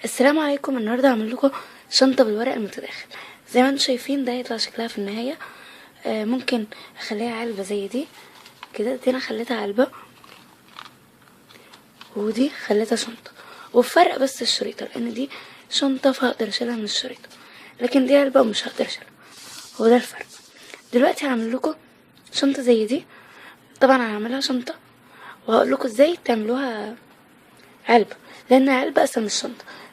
السلام عليكم. النهارده هعمل لكم شنطه بالورق المتداخل. زي ما انتم شايفين ده هيطلع شكلها في النهايه. ممكن اخليها علبه زي دي كده. دي انا خليتها علبه ودي خليتها شنطه، وفرق بس الشريطه لان دي شنطه فهقدر اشيلها من الشريطه، لكن دي علبه ومش هقدر اشيلها. هو ده الفرق. دلوقتي هعمل لكم شنطه زي دي. طبعا هعملها شنطه وهقول لكم ازاي تعملوها علبة، لان علبة اسهل من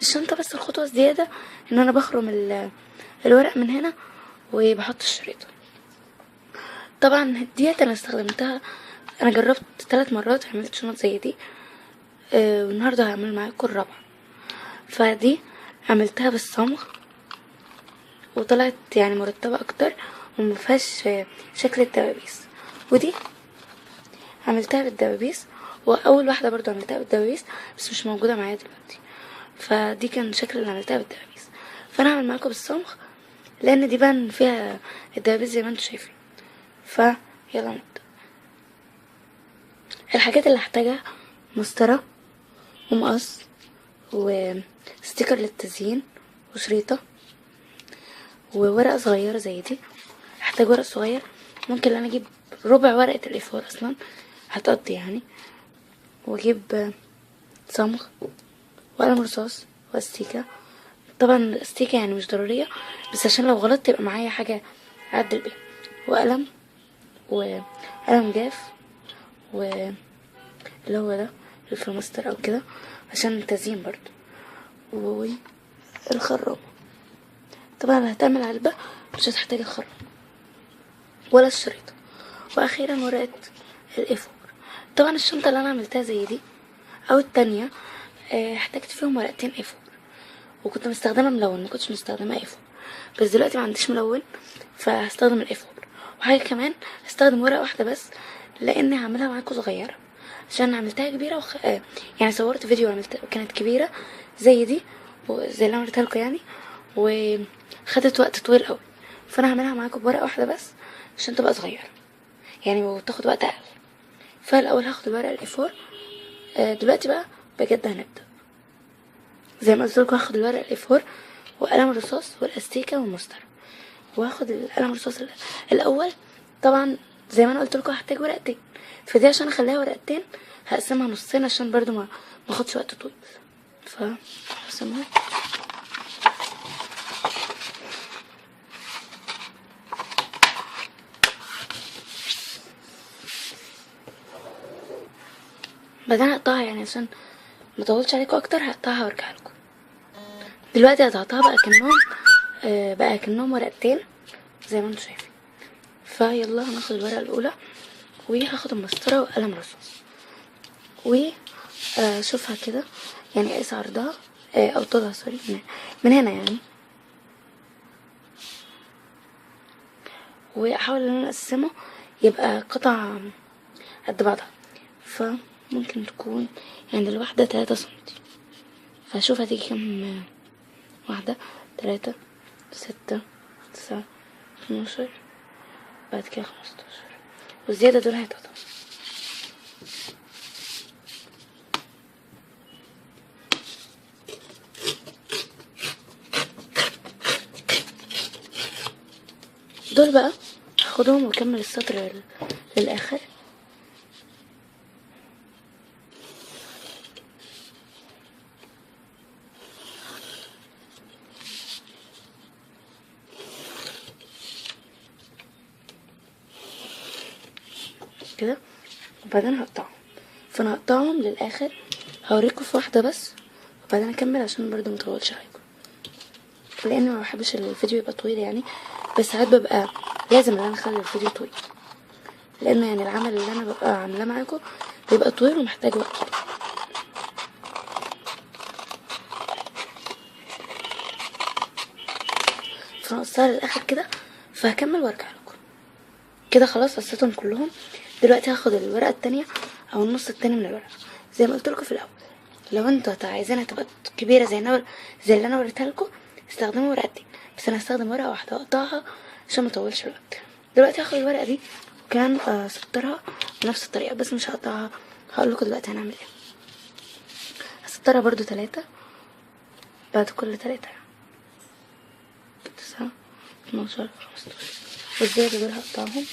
الشنطة بس الخطوة الزيادة ان انا بخرم الورق من هنا وبحط الشريطة. طبعا ديت انا استخدمتها، انا جربت 3 مرات عملت شنط زي دي. والنهاردة هعمل معاكم الرابعة. فدي عملتها بالصمغ وطلعت يعني مرتبة اكتر ومفيهاش شكل الدبابيس. ودي عملتها بالدبابيس، واول واحده برضو عملتها بالدبابيس بس مش موجوده معايا دلوقتي. فدي كان شكل اللي عملتها بالدبابيس. فانا هعمل معاكم بالصمغ لان دي بان فيها الدبابيس زي ما انتم شايفين. فيلا نبدا. الحاجات اللي هحتاجها مسطره ومقص وستيكر للتزيين وشريطه وورقه صغيره زي دي. هحتاج ورق صغير، ممكن انا اجيب ربع ورقه الافور اصلا هتقضي يعني، واجيب صمغ وقلم رصاص واستيكة. طبعا الاستيكة يعني مش ضرورية بس عشان لو غلطت يبقى معايا حاجة اعدل بيها، وقلم وقلم جاف واللي هو ده الفلوماستر او كده عشان التزيين برضو، والخرام. طبعا هتعمل علبة مش هتحتاج الخرام ولا الشريطة. واخيرا ورقة الافور. طبعا الشنطة اللي انا عملتها زي دي او التانية احتاجت فيهم ورقتين افور، وكنت مستخدمه ملون، ما كنتش مستخدمه ايفور. بس دلوقتي ما عنديش ملون فهستخدم الايفور. وحاجه كمان هستخدم ورقه واحده بس لاني هعملها معاكم صغيره، عشان عملتها كبيره يعني صورت فيديو عملتها كانت كبيره زي دي وزي اللي عملتها لكم يعني، وخدت وقت طويل قوي. فانا هعملها معاكم بورقه واحده بس عشان تبقى صغيره يعني وتاخد وقت اقل. فالاول هاخد الورقه الايفور. دلوقتي بقى بجد هنبدا. زي ما قلت لكم هاخد الورق الافور وقلم الرصاص والاستيكه والمسطره، وهاخد القلم الرصاص الاول. طبعا زي ما انا قلت لكم هحتاج ورقتين، فدي عشان اخليها ورقتين هقسمها نصين عشان برضو ما اخدش وقت طويل. هقسمها بعدين هقطعها يعني عشان ما اطولش عليكم اكتر. هقطعها وارجع لكم. دلوقتي هقطعها بقى كأنهم ورقتين زي ما انتم شايفين. فيلا هناخد الورقه الاولى وهاخد المسطره وقلم رصاص واشوفها كده يعني اقيس عرضها او طولها سوري من هنا يعني، واحاول ان انا اقسمه يبقى قطع قد بعضها. فممكن تكون يعني الواحده 3 سنتي، فهشوف هتيجي كام واحده. 3 6 9 12 بعد كده 15 والزياده دول هيتقطعوا. دول بقى هاخدهم واكمل السطر للاخر. كده وبعدين هقطعهم. فانا هقطعهم للاخر هوريكم في واحده بس وبعدين اكمل عشان برضو مطولش عليكم، لان ما بحبش الفيديو يبقى طويل يعني. بس ساعات ببقى لازم ان انا اخلي الفيديو طويل لان يعني العمل اللي انا ببقى عاملاه معاكم بيبقى طويل ومحتاج وقت. فنقصها للاخر كده فهكمل وارجع لكم. كده خلاص قصيتهم كلهم. دلوقتي هاخد الورقه التانية او النص التاني من الورقه. زي ما قلت لكم في الاول لو انتوا عايزينها تبقى كبيره زي اللي انا وريتها لكم استخدموا ورقتين، بس انا هستخدم ورقه واحده اقطعها عشان ما اطولش الوقت. دلوقتي هاخد الورقه دي وكمان اسطرها بنفس الطريقه بس مش هقطعها. هقول لكم دلوقتي هنعمل ايه. هسطرها برضو 3 بعد كل 3 9 12 15. والزيادة دول هقطعهم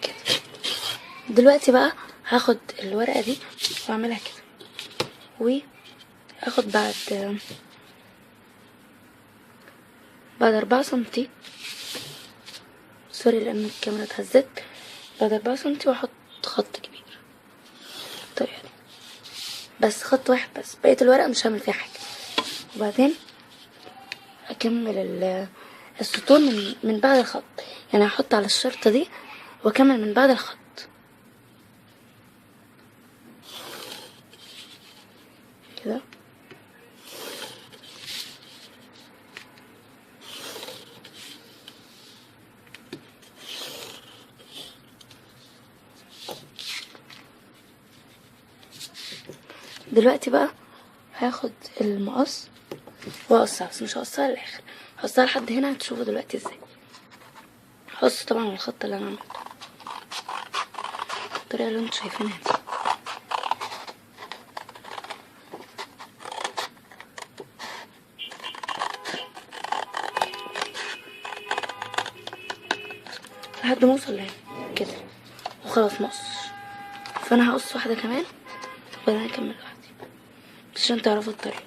كده. دلوقتي بقى هاخد الورقة دي واعملها كده، واخد بعد 4 سنتي، سوري لان الكاميرا اتهزت، بعد 4 سنتي واحط خط كبير بالطريقة دي، بس خط واحد بس، بقية الورقة مش هعمل فيها حاجة. وبعدين اكمل السطور من بعد الخط، يعني هحط على الشرطة دي واكمل من بعد الخط كده. دلوقتي بقى هاخد المقص واقصها، بس مش هقصها للاخر، هقصها لحد هنا، هتشوفوا دلوقتي ازاي. هقص طبعا على الخط اللي انا عملته بالطريقه اللي انتوا شايفينها دي. لحد ما اوصل لهنا كده، وخلاص مقصش. فانا هقص واحده كمان وبعدين اكمل لوحدي عشان تعرفوا الطريقه.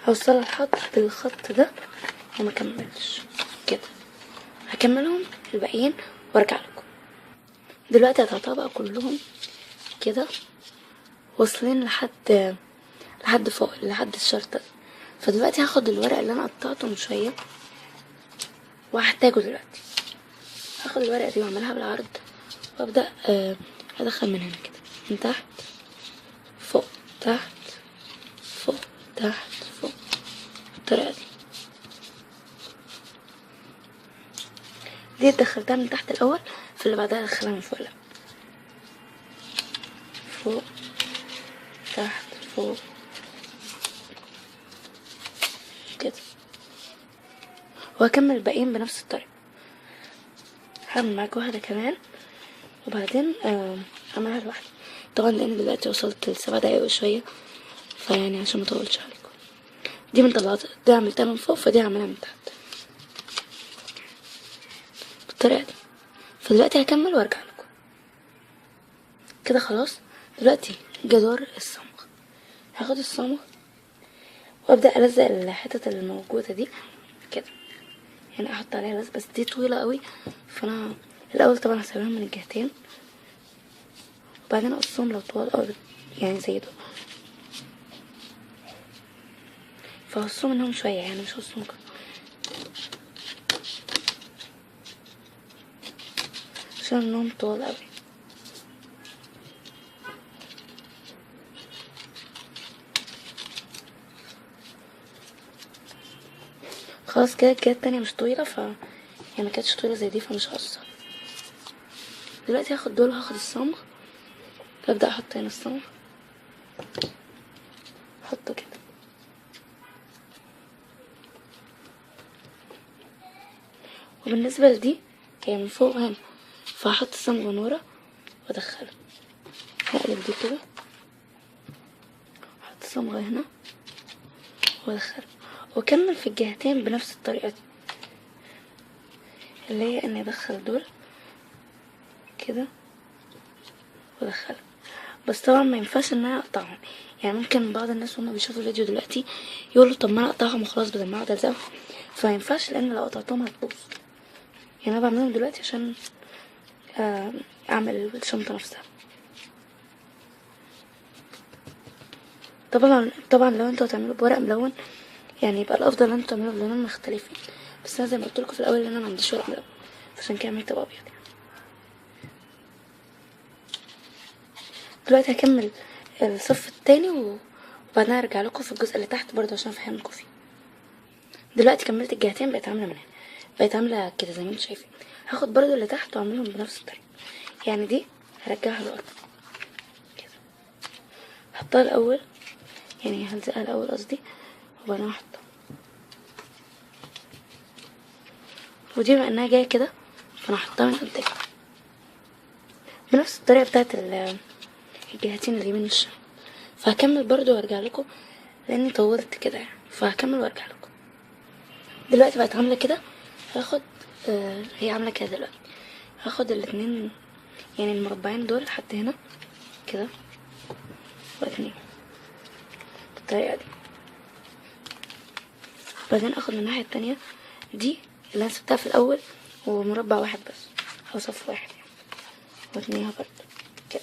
هوصل لحد الخط ده وما كملش كده، هكملهم الباقيين وارجع لكم. دلوقتي هتقطع بقى كلهم كده واصلين لحد فوق، لحد الشرطة. فدلوقتي هاخد الورق اللي انا قطعته من شوية وهحتاجه دلوقتي. هاخد الورقة دي واعملها بالعرض وابدأ ادخل من هنا كده، من تحت فوق، تحت فوق، تحت فوق، بالطريقة دي دخلتها من تحت الاول، في اللي بعدها ادخلها من فوق. لا، فوق تحت فوق كده، وهكمل الباقيين بنفس الطريقة. هعمل معاك واحدة كمان وبعدين هعملها لوحدي طبعا، لان دلوقتي وصلت ل7 دقايق وشوية، فيعني عشان مطولش عليكم. دي من طلعت، دي عملتها من فوق، فدي هعملها من تحت بالطريقة دي. فدلوقتي هكمل وارجع لكم كده. خلاص دلوقتي جدار الصمغ، هاخد الصمغ وابدأ الزق الحتت اللي موجودة دي كده، يعني احط عليها بس دي طويلة قوي، فانا الاول طبعا هسويها من الجهتين وبعدين اقصهم لو طوال او يعني زي دول، فهقصهم منهم شوية، يعني مش هقصهم كله عشان انهم طوال قوي. خلاص كده الجهة التانية مش طويلة، يعني ما كانتش طويلة زي دي فمش هقصها. دلوقتي هاخد دول وهاخد الصمغ، ابدأ احط هنا الصمغ، احطه كده وبالنسبة لدي هي من فوق هنا، فهحط الصمغ من ورا وادخله، هقلب دي كده، احط الصمغ هنا وادخله، واكمل في الجهتين بنفس الطريقة دي، اللي هي اني ادخل دول كده وادخله. بس طبعا ما ينفعش ان انا اقطعهم، يعني ممكن بعض الناس وهم بيشوفوا الفيديو دلوقتي يقولوا طب ما انا اقطعهم وخلاص بدل ما اقعد الزقهم، فما ينفعش لان لو قطعتهم هتبوظ. يعني انا بعملهم دلوقتي عشان اعمل الشنطة نفسها. طبعا لو انتوا هتعملوا بورق ملون يعني يبقى الافضل ان انتوا تعملوا بلونين مختلفين، بس انا زي ما قلت لكم في الاول ان انا ما عنديش ورق ملون، عشان كده عملت ابيض يعني. دلوقتي هكمل الصف التاني وبعدين ارجع لكم في الجزء اللي تحت برضه عشان افهمكم فيه. دلوقتي كملت الجهتين، بقيت عامله من هنا، بقيت عامله كده زي ما انتوا شايفين. هاخد برضه اللي تحت واعملهم بنفس الطريقه، يعني دي هرجعها لورا كده، هحطها الاول، يعني هلزقها الاول قصدي، وبعدين احطها. ودي بما انها جايه كده فانا هحطها من قدام بنفس الطريقه بتاعت الجهتين اليمين والشمال. فهكمل برضو وارجع لكم لاني طولت كده يعني، فهكمل وارجع لكم. دلوقتي بقت عامله كده. هاخد هي عامله كده دلوقتي. هاخد الاتنين يعني المربعين دول لحد هنا كده واتنين بالطريقه دي. بعدين اخد من الناحيه التانية دي اللي انا سبتها في الاول ومربع واحد بس او صف واحد يعني، واتنيها برضه كده.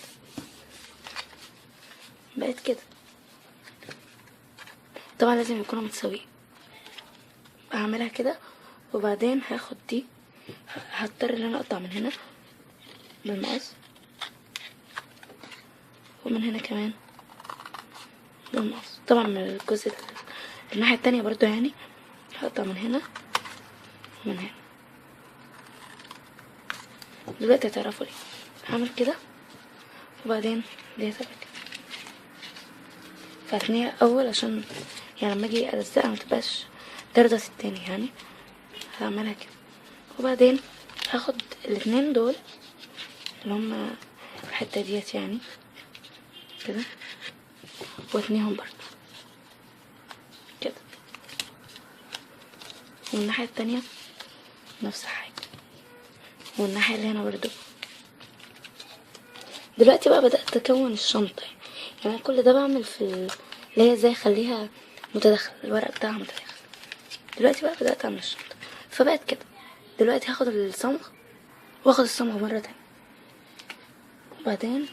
بقت كده. طبعا لازم يكونوا متساويين. هعملها كده وبعدين هاخد دي. هضطر ان انا اقطع من هنا بالمقص ومن هنا كمان بالمقص. طبعا من الجزء الناحية التانية برضو يعني هقطع من هنا ومن هنا. دلوقتي هتعرفوا ليه هعمل كده وبعدين دي هتبقى كده. فهتنيها اول عشان يعني لما اجي الزقها متبقاش تردس التاني يعني. هعملها كده وبعدين هاخد الاتنين دول اللي هما الحتة ديت يعني كده واتنيهم برضو كده. ومن الناحية التانية نفس الحاجة والناحية اللي هنا برضو. دلوقتي بقى بدأت اكون الشنطة يعني كل ده بعمل في اللي هي ازاي اخليها متداخلة، الورق بتاعها متداخل. دلوقتي بقى بدأت اعمل الشنطة فبقت كده. دلوقتي هاخد الصمغ واخد الصمغ مرة تانية وبعدين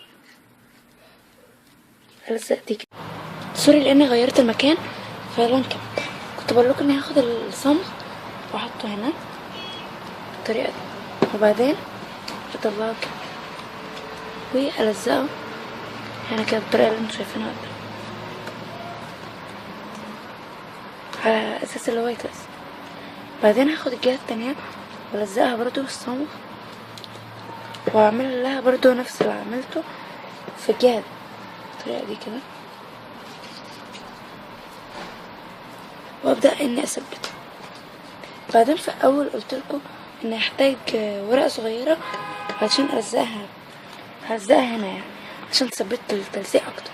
هلزق دي كده. سوري لاني غيرت المكان فيلا نكمل. كنت بقول لكم اني هاخد الصمغ واحطه هنا بالطريقة دي وبعدين اطلعه كده والزقه هنا كده بالطريقة اللي انتوا شايفينها قدام على اساس اللي هو يتلزق. بعدين هاخد الجهة التانية والزقها برضو بالصمغ واعمل لها برضو نفس اللي عملته في الجهة دي بالطريقة دي كده وابدأ اني اثبته. بعدين في اول قلتلكوا اني هحتاج ورقة صغيرة عشان هلزقها هنا يعني عشان تثبت التلزيق اكتر.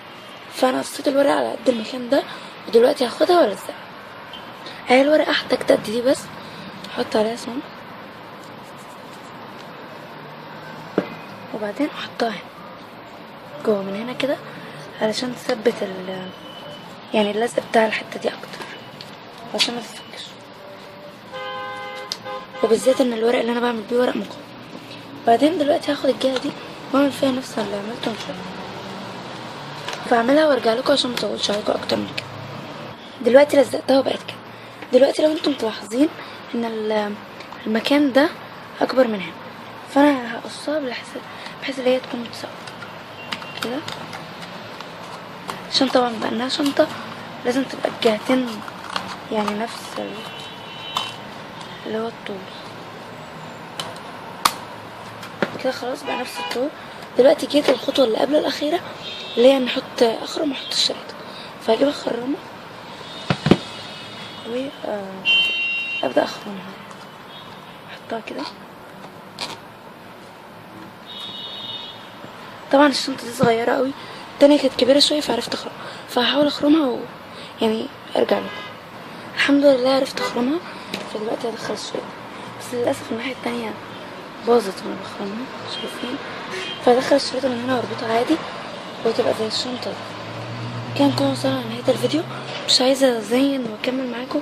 فانا قصيت الورقة على قد المكان ده ودلوقتي هاخدها والزقها. هي الورقة هحتاج قد دي بس احط عليها صمغ وبعدين احطها هنا جوه من هنا كده علشان تثبت يعني اللزق بتاع الحتة دي اكتر عشان ما تتفكش. وبالذات ان الورق اللي انا بعمل بيه ورق مقوى. بعدين دلوقتي هاخد الجهة دي واعمل فيها نفس اللي عملته من شوية فاعملها وارجع لكم عشان مطولش عليكم اكتر من كده. دلوقتي لزقتها وبقت كده. دلوقتي لو انتم ملاحظين ان المكان ده اكبر من هنا فانا هقصها بحيث ان هي تكون متساوية كده عشان طبعا بقى انها شنطة لازم تبقى الجهتين يعني نفس اللي هو الطول كده. خلاص بقى نفس الطول. دلوقتي جيت الخطوة اللي قبل الاخيرة اللي هي نحط اخرم واحط الشريط. فهجيب اخرمه وابدأ اخرمها احطها كده. طبعا الشنطة دي صغيرة قوي التانية كانت كبيرة شوية فعرفت اخرمها فهحاول اخرمها يعني ارجع لكم. الحمد لله عرفت اخرمها. فدلوقتي هدخل الشريط بس للاسف الناحية التانية باظت وانا بخرمها شايفين. فهدخل الشريط من هنا واربطها عادي وتبقى زي الشنطة دي. كده نكون وصلنا لنهاية الفيديو. مش عايزة ازين واكمل معاكم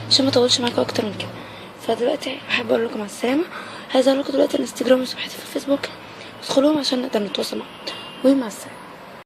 عشان ما اطولش معاكم اكتر من كده. فدلوقتي احب اقول لكم على السلامة. عايزة اقول لكم دلوقتي الانستجرام وصفحتي في الفيسبوك ادخلوهم عشان نقدر نتواصل مع بعض ومع السلامة.